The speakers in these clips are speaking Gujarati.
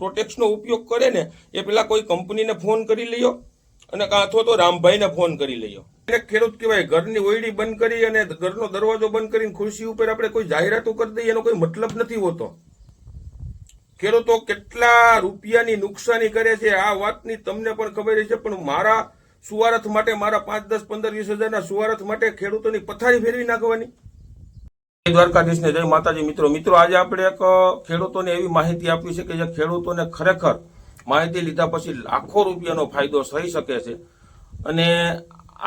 પ્રોટેક્સનો ઉપયોગ કરે ને એ પેલા કોઈ કંપનીને ફોન કરી લ્યો અને અથવા તો રામભાઈને ફોન કરી લ્યો. એને ખેડૂત કહેવાય. ઘરની ઓયડી બંધ કરી અને ઘરનો દરવાજો બંધ કરીને ખુરશી ઉપર આપણે કોઈ જાહેરાતો કરી દઈએ એનો કોઈ મતલબ નથી હોતો. ખેડૂતો કેટલા રૂપિયાની નુકસાની કરે છે આ વાતની તમને પણ ખબર છે, પણ મારા સુવારથ માટે, મારા 5, 10, 15, 20 હજારના સુવારથ માટે ખેડૂતોની પથારી ફેરવી નાખવાની. દ્વારકાધીશને જય માતાજી. મિત્રો આજે આપણે એક ખેડૂતોને એવી માહિતી આપી છે કે જે ખેડૂતોને ખરેખર માહિતી લીધા પછી લાખો રૂપિયાનો ફાયદો થઈ શકે છે. અને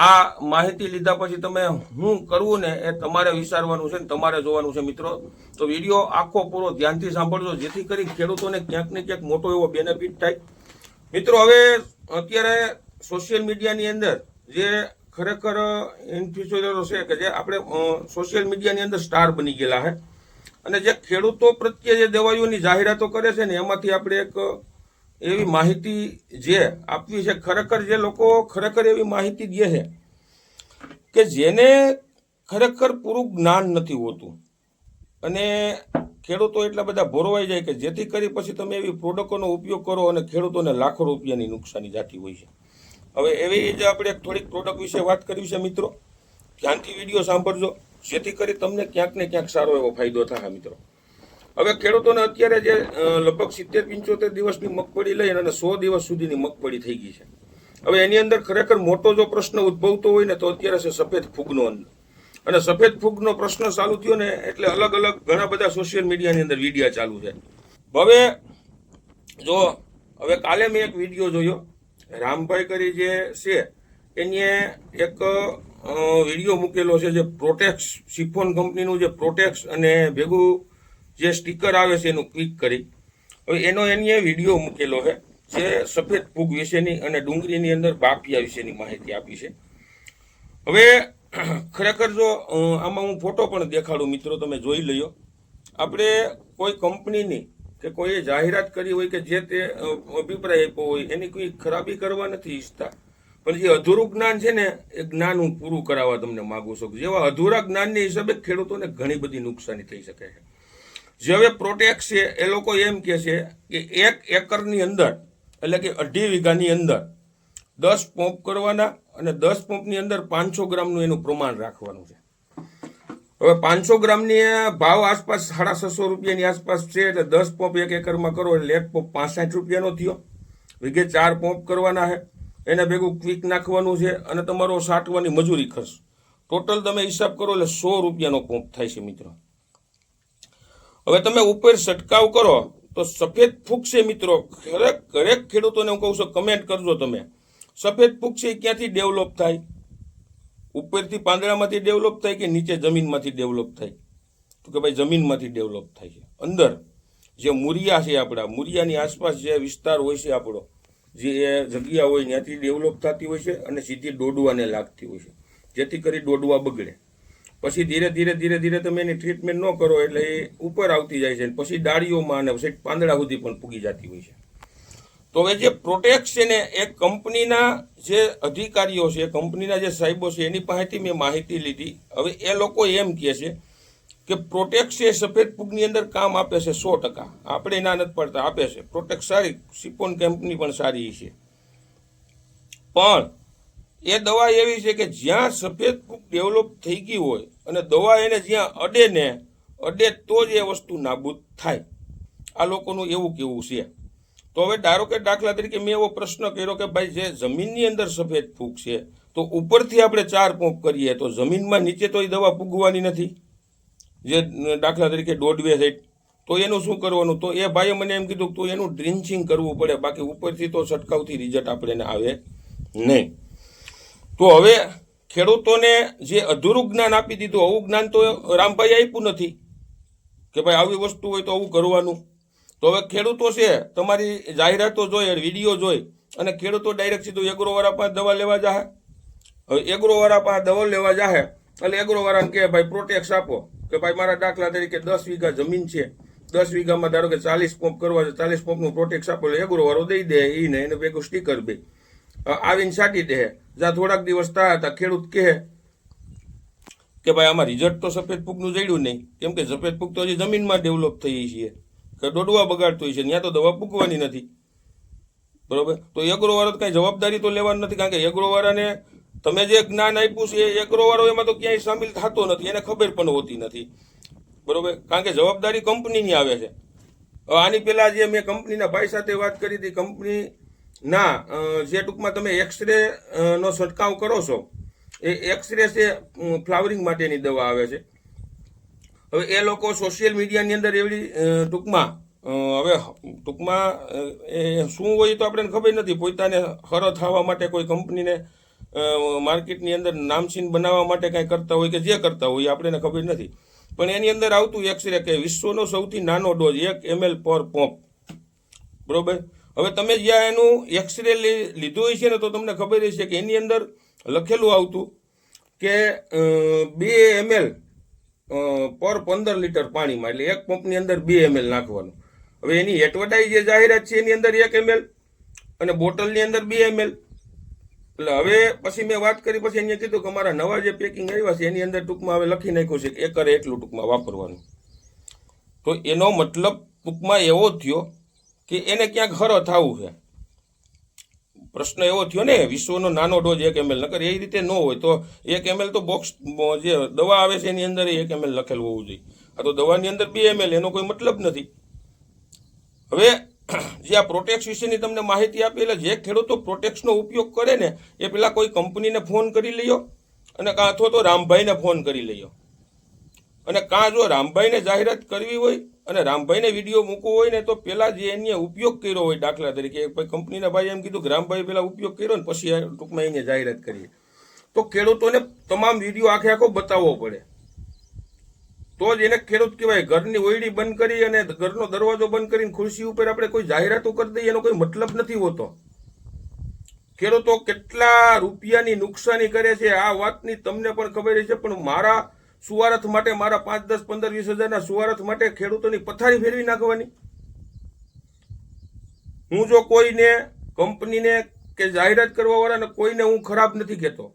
આ માહિતી લીધા પછી તમે શું કરવું ને એ તમારે વિચારવાનું છે ને તમારે જોવાનું છે. મિત્રો તો વિડીયો આખો પૂરો ધ્યાનથી સાંભળજો જેથી કરી ખેડૂતોને ક્યાંક ને ક્યાંક મોટો એવો બેનિફિટ થાય. મિત્રો હવે અત્યારે સોશિયલ મીડિયાની અંદર જે ખરેખર ઇન્ફ્લુએન્સરો છે કે જે આપણે સોશિયલ મીડિયાની અંદર સ્ટાર બની ગયેલા છે અને જે ખેડૂતો પ્રત્યે જે દવાઈઓની જાહેરાતો કરે છે ને એમાંથી આપણે એક એવી માહિતી જે આપવી છે. ખરેખર જે લોકો ખરેખર એવી માહિતી દે છે કે જેને ખરેખર પૂરું જ્ઞાન નથી હોતું અને ખેડૂતો એટલા બધા ભોરવાઈ જાય કે જેથી કરી પછી તમે એવી પ્રોડક્ટોનો ઉપયોગ કરો અને ખેડૂતોને લાખો રૂપિયાની નુકસાની જાતી હોય છે. હવે એવી જ આપણે થોડીક પ્રોડક્ટ વિશે વાત કરવી છે. મિત્રો ધ્યાનથી વિડીયો સાંભળજો જેથી કરી તમને ક્યાંક ને ક્યાંક સારો એવો ફાયદો થાય. મિત્રો હવે ખેડૂતોને અત્યારે જે લગભગ 70-75 દિવસની મગફળી લઈ અને 100 દિવસ સુધીની મગફળી થઈ ગઈ છે. હવે એની અંદર ખરેખર મોટો જો પ્રશ્ન ઉદ્ભવતો હોય ને તો અત્યારે છે સફેદ ફૂગનો. અને સફેદ ફૂગનો પ્રશ્ન ચાલુ થયો ને એટલે અલગ અલગ ઘણા બધા સોશિયલ મીડિયાની અંદર વિડીયો ચાલુ છે. હવે કાલે મેં એક વિડીયો જોયો. રામભાઈ કરી જે છે એને એક વિડીયો મૂકેલો છે જે પ્રોટેક્સ સિફોન કંપનીનું જે પ્રોટેક્સ અને ભેગું જે સ્ટીકર આવે છે એનું ક્લિક કરી હવે એને વિડીયો મૂકેલો છે જે સફેદ ફૂગ વિશેની અને ડુંગળીની અંદર બાફિયા વિશેની માહિતી આપી છે. હવે ખરેખર જો આમાં હું ફોટો પણ દેખાડું મિત્રો, તમે જોઈ લ્યો. આપણે કોઈ કંપનીની કે કોઈએ જાહેરાત કરી હોય કે જે તે અભિપ્રાય આપ્યો હોય એની કોઈ ખરાબી કરવા નથી ઈચ્છતા, પણ જે અધૂરું જ્ઞાન છે ને એ જ્ઞાન હું પૂરું કરાવવા તમને માગું છું. જેવા અધૂરા જ્ઞાનની હિસાબે ખેડૂતોને ઘણી બધી નુકસાની થઈ શકે છે. જે હવે પ્રોટેક્ટ છે એ લોકો એમ કહે છે કે 1 એકરની અંદર એટલે કે 2.5 વીઘાની અંદર 10 પંપ કરવાના અને 10 પંપની અંદર 500 ગ્રામનું એનું પ્રમાણ રાખવાનું છે. હવે 500 ગ્રામની ભાવ આસપાસ 650 રૂપિયાની આસપાસ છે એટલે 10 પંપ 1 એકરમાં કરો એટલે 1 પંપ 65 રૂપિયાનો થયો. વીઘે 4 પંપ કરવાના છે, એને ભેગું ક્વિક નાખવાનું છે અને તમારો સાટવાની મજૂરી ખર્ચ ટોટલ તમે હિસાબ કરો એટલે 100 રૂપિયાનો પંપ થાય છે. મિત્રો હવે તમે ઉપર છંટકાવ કરો તો સફેદ ફૂગ છે મિત્રો, દરેક ખેડૂતોને હું કહું છું કમેન્ટ કરજો તમે, સફેદ ફૂગ છે ક્યાંથી ડેવલપ થાય? ઉપરથી પાંદડામાંથી ડેવલપ થાય કે નીચે જમીનમાંથી ડેવલપ થાય? તો કે ભાઈ જમીનમાંથી ડેવલપ થાય છે. અંદર જે મૂરિયા છે, આપણા મૂરિયાની આસપાસ જે વિસ્તાર હોય છે, આપણો જે જગ્યા હોય ત્યાંથી ડેવલપ થતી હોય છે અને સીધી દોડવાને લાગતી હોય છે જેથી કરી દોડવા બગડે. પછી ધીરે ધીરે તમે એની ટ્રીટમેન્ટ ન કરો એટલે એ ઉપર આવતી જાય છે પછી ડાળીઓમાં અને પછી પાંદડા સુધી પણ પૂગી જતી હોય છે. તો હવે જે પ્રોટેક્ટ છે ને એ કંપનીના જે અધિકારીઓ છે, કંપનીના જે સાહેબો છે એની પાસેથી મેં માહિતી લીધી. હવે એ લોકો એમ કહે છે કે પ્રોટેક્ટ છે સફેદ ફૂગની અંદર કામ આપે છે 100%. આપણે ના નથી પડતા, આપે છે. પ્રોટેક્ટ સારી, સિફોન કંપની પણ સારી છે, પણ એ દવા એવી છે કે જ્યાં સફેદ ફૂગ ડેવલપ થઈ ગઈ હોય અને દવા એને જ્યાં અડે તો જ એ વસ્તુ નાબૂદ થાય. આ લોકોનું એવું કેવું છે. તો હવે ધારો કે દાખલા તરીકે મેં એવો પ્રશ્ન કર્યો કે ભાઈ જે જમીનની અંદર સફેદ ફૂગ છે તો ઉપરથી આપણે 4 પંપ કરીએ તો જમીનમાં નીચે તો એ દવા પૂગવાની નથી, જે દાખલા તરીકે દોડવે છે તો એનું શું કરવાનું? તો એ ભાઈએ મને એમ કીધું તો એનું ડ્રિન્ચિંગ કરવું પડે, બાકી ઉપરથી તો છંટકાવથી રિઝલ્ટ આપણે આવે નહીં. તો હવે ખેડૂતોને જે અધૂરું જ્ઞાન આપી દીધું, આવું જ્ઞાન તો રામભાઈ આપ્યું નથી કે ભાઈ આવી વસ્તુ હોય તો આવું કરવાનું. તો હવે ખેડૂતો છે તમારી જાહેરાતો જોઈ, વિડીયો જોઈ અને ખેડૂતો ડાયરેક્ટ સીધું એગ્રોવાળા પાસે દવા લેવા જાહે. હવે એગ્રોવાળા પાસે દવા લેવા જાહે એટલે એગ્રોવાળાને કહે ભાઈ પ્રોટેક્સ આપો, કે ભાઈ મારા દાખલા તરીકે 10 વીઘા જમીન છે, 10 વીઘામાં ધારો કે 40 પંપ કરવા છે, 40 પંપનું પ્રોટેક્સ આપો એટલે એગ્રોવાળો દઈ દે એને ભેગું સ્ટીકર બે આવીને છાંટી દે. જ્યાં થોડાક દિવસ થયા હતા ખેડૂત કહે કે ભાઈ આમાં રિઝલ્ટ તો સફેદ ફૂગનું જડ્યું નહીં, કેમ કે સફેદ ફૂગ તો હજી જમીનમાં ડેવલપ થઈ છે કે ડોડવા બગાડતો હોય છે, ત્યાં તો દવા પૂકવાની નથી, બરોબર. તો એગ્રોવાળો તો કાંઈ જવાબદારી તો લેવાની નથી, કારણ કે એગ્રોવાળાને તમે જે જ્ઞાન આપ્યું છે એ એગ્રોવાળો એમાં તો ક્યાંય સામેલ થતો નથી, એને ખબર પણ હોતી નથી, બરોબર. કારણ કે જવાબદારી કંપનીની આવે છે. આની પહેલાં જે મેં કંપનીના ભાઈ સાથે વાત કરી હતી, કંપનીના જે ટૂંકમાં તમે એક્સરે નો છંટકાવ કરો છો, એ એક્સરે છે ફ્લાવરિંગ માટેની દવા આવે છે. હવે એ લોકો સોશિયલ મીડિયાની અંદર એવી ટૂંકમાં એ શું હોય તો આપણને ખબર નથી, પોતાને હરો થવા માટે કોઈ કંપનીને માર્કેટની અંદર નામચીન બનાવવા માટે કાંઈ કરતા હોય કે જે કરતા હોય આપણને ખબર નથી. પણ એની અંદર આવતું એક્સરે કે વિશ્વનો સૌથી નાનો ડોઝ 1 ml પર પંપ, બરોબર. હવે તમે જ્યાં એનું એક્સરે લીધું હોય છે ને, તો તમને ખબર હશે કે એની અંદર લખેલું આવતું કે 2 ml પર 15 લીટર પાણીમાં, એટલે એક પંપની અંદર 2 ml નાખવાનું. હવે એની એડવર્ટાઇઝ જે જાહેરાત છે એની અંદર 1 ml અને બોટલની અંદર 2 ml. એટલે હવે પછી મેં વાત કરી, પછી એને કીધું કે અમારા નવા જે પેકિંગ આવ્યા છે એની અંદર ટૂંકમાં હવે લખી નાખ્યું છે કે એકરે એટલું ટૂંકમાં વાપરવાનું. તો એનો મતલબ ટૂંકમાં એવો થયો કે એને ક્યાંક હરો થવું છે. પ્રશ્ન એવો થયો ને, વિશ્વનો નાનો ડોઝ 1 ml, નકર એ રીતે ન હોય તો 1 ml તો બોક્સ જે દવા આવે છે એની અંદર 1 ml લખેલું હોવું જોઈએ. આ તો દવાની અંદર 2 ml, એનો કોઈ મતલબ નથી. હવે જે આ પ્રોટેક્સ વિશેની તમને માહિતી આપી, એટલે જે ખેડૂતો પ્રોટેક્સનો ઉપયોગ કરે ને એ પેલા કોઈ કંપનીને ફોન કરી લ્યો, અને કાં અથવા તો રામભાઈને ફોન કરી લ્યો, અને કાં જો રામભાઈને જાહેરાત કરવી હોય અને રામભાઈને વિડીયો મૂકવો હોય ને, તો પેલા જે એને ઉપયોગ કર્યો હોય, દાખલા તરીકે કંપનીના ભાઈ એમ કીધું કે રામભાઈ પેલા ઉપયોગ કર્યો ને પછી ટૂંકમાં એને જાહેરાત કરીએ, તો ખેડૂતોને તમામ વિડીયો આખો બતાવવો પડે, તો જ એને ખેડૂત કહેવાય. ઘરની ઓયડી બંધ કરી અને ઘરનો દરવાજો બંધ કરીને ખુરશી ઉપર આપણે કોઈ જાહેરાતો કરી દઈએ એનો કોઈ મતલબ નથી હોતો. ખેડૂતો કેટલા રૂપિયાની નુકસાની કરે છે આ વાતની તમને પણ ખબર છે, પણ મારા સુવારથ માટે, મારા 5, 10, 15, 20 હજારના સુવારથ માટે ખેડૂતોની પથારી ફેરવી નાખવાની. હું જો કોઈને, કંપનીને કે જાહેરાત કરવા વાળાને કોઈને હું ખરાબ નથી કહેતો.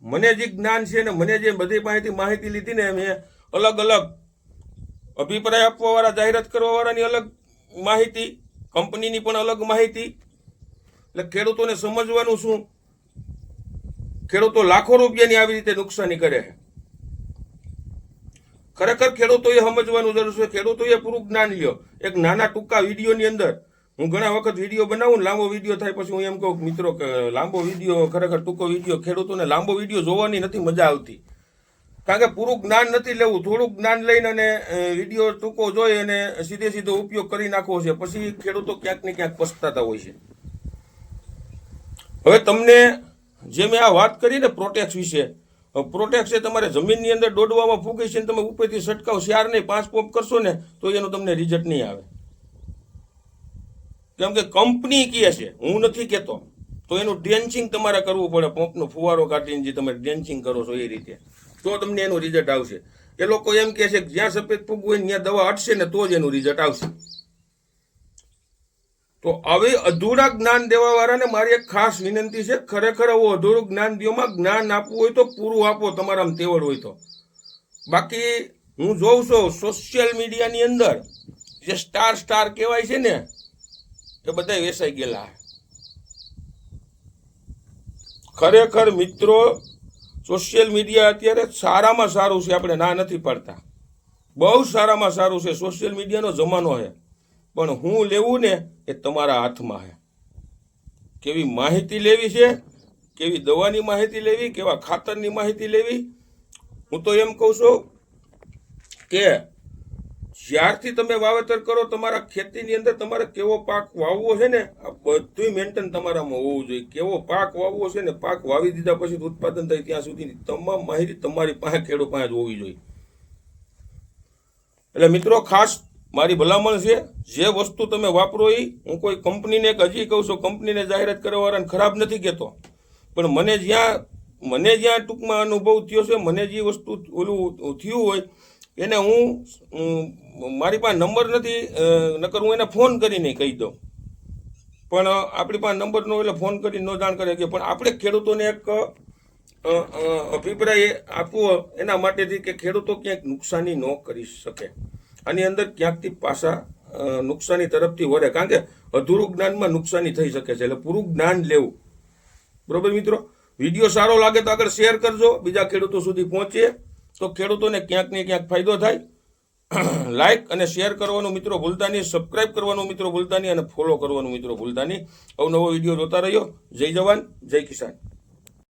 મને જે જ્ઞાન છે ને મને જે બધી માહિતી લીધી ને, મેં અલગ અલગ અભિપ્રાય આપવા વાળા, જાહેરાત કરવા વાળાની અલગ માહિતી, કંપનીની પણ અલગ માહિતી. એટલે ખેડૂતોને સમજવાનું શું, ખેડૂતો લાખો રૂપિયાની આવી રીતે નુકસાની કરે છે. ખરેખર ખેડૂતોએ સમજવાનું જરૂર છે. ખેડૂતોએ પૂરું જ્ઞાન લ્યો. એક નાના ટૂંકા વિડીયોની અંદર, હું ઘણા વખત વિડીયો બનાવું ને લાંબો વિડીયો થાય પછી હું એમ કહું મિત્રો કે લાંબો વિડીયો, ખરેખર ટૂંકો વિડીયો, ખેડૂતોને લાંબો વિડીયો જોવાની નથી મજા આવતી, કારણ કે પૂરું જ્ઞાન નથી લેવું. થોડુંક જ્ઞાન લઈને અને વિડીયો ટૂંકો જોઈ અને સીધો ઉપયોગ કરી નાખવો છે, પછી ખેડૂતો ક્યાંક ને ક્યાંક પછતાતા હોય છે. હવે તમને જે મેં આ વાત કરી ને પ્રોટેક્સ વિશે, પ્રોટેક્સ એ તમારે જમીનની અંદર દોડવામાં ફૂગી છે, તમે ઉપરથી છંટકાવ 4 નહીં 5 પંપ કરશો ને તો એનું તમને રિઝલ્ટ નહીં આવે, કેમ કે કંપની કહે છે, હું નથી કહેતો. તો એનું ડ્રેન્ચિંગ તમારે કરવું પડે, પંપનો ફુવારો કાઢીને જે તમે ડ્રેન્ચિંગ કરો છો એ રીતે, તો તમને એનું રિઝલ્ટ આવશે. એ લોકો એમ કહે છે કે જ્યાં સફેદ ફૂગ હોય ત્યાં દવા અટશે ને તો જ એનું રિઝલ્ટ આવશે. તો હવે અધૂરા જ્ઞાન દેવા વાળાને મારી એક ખાસ વિનંતી છે, ખરેખર આવું અધૂરું જ્ઞાન દેવામાં જ્ઞાન આપવું હોય તો પૂરું આપો, તમારામાં તેવડ હોય તો. બાકી હું જોઉં છું સોશિયલ મીડિયાની અંદર જે સ્ટાર કહેવાય છે ને એ બધા વેચાઈ ગયેલા. ખરેખર મિત્રો સોશિયલ મીડિયા અત્યારે સારામાં સારું છે, આપણે ના નથી પાડતા, બહુ સારામાં સારું છે. સોશિયલ મીડિયાનો જમાનો છે, પણ હું લેવું ને એ તમારા હાથમાં છે. કેવી માહિતી લેવી છે, કેવી દવાની માહિતી લેવી, કેવા ખાતરની માહિતી લેવી. હું તો એમ કહું છું કે જ્યારથી તમે વાવેતર કરો, તમારા ખેતીની અંદર તમારે કેવો પાક વાવવો છે ને આ બધું મેન્ટેન તમારામાં હોવું જોઈએ. કેવો પાક વાવવો છે ને, પાક વાવી દીધા પછી ઉત્પાદન થાય ત્યાં સુધીની તમામ માહિતી તમારી પાસે, ખેડૂત પાસે જ હોવી જોઈએ. એટલે મિત્રો ખાસ મારી ભલામણ છે, જે વસ્તુ તમે વાપરો એ, હું કોઈ કંપનીને હજી કહું છું, કંપનીને જાહેરાત કરવા વાળાને ખરાબ નથી કહેતો, પણ મને જ્યાં ટૂંકમાં અનુભવ થયો છે, મને જે વસ્તુ ઓલું થયું હોય એને હું, મારી પાસે નંબર નથી, નકર હું એને ફોન કરીને કહી દઉં, પણ આપણી પાસે નંબર નો એટલે ફોન કરીને ન જાણ કરે કે, પણ આપણે ખેડૂતોને એક અભિપ્રાય આપવો એના માટેથી કે ખેડૂતો ક્યાંક નુકસાની ન કરી શકે, આની અંદર ક્યાંકથી પાછા નુકસાની તરફથી વળે, કારણ કે અધૂરું જ્ઞાનમાં નુકસાની થઈ શકે છે, એટલે પૂરું જ્ઞાન લેવું. બરોબર મિત્રો, વિડીયો સારો લાગે તો આગળ શેર કરજો, બીજા ખેડૂતો સુધી પહોંચે તો ખેડૂતોને ક્યાંક ને ક્યાંક ફાયદો થાય. લાઈક અને શેર કરવાનું મિત્રો ભૂલતા નહીં, સબસ્ક્રાઇબ કરવાનું મિત્રો ભૂલતા નહીં, અને ફોલો કરવાનું મિત્રો ભૂલતા નહીં. અવનવો વિડીયો જોતા રહ્યો. જય જવાન, જય કિસાન.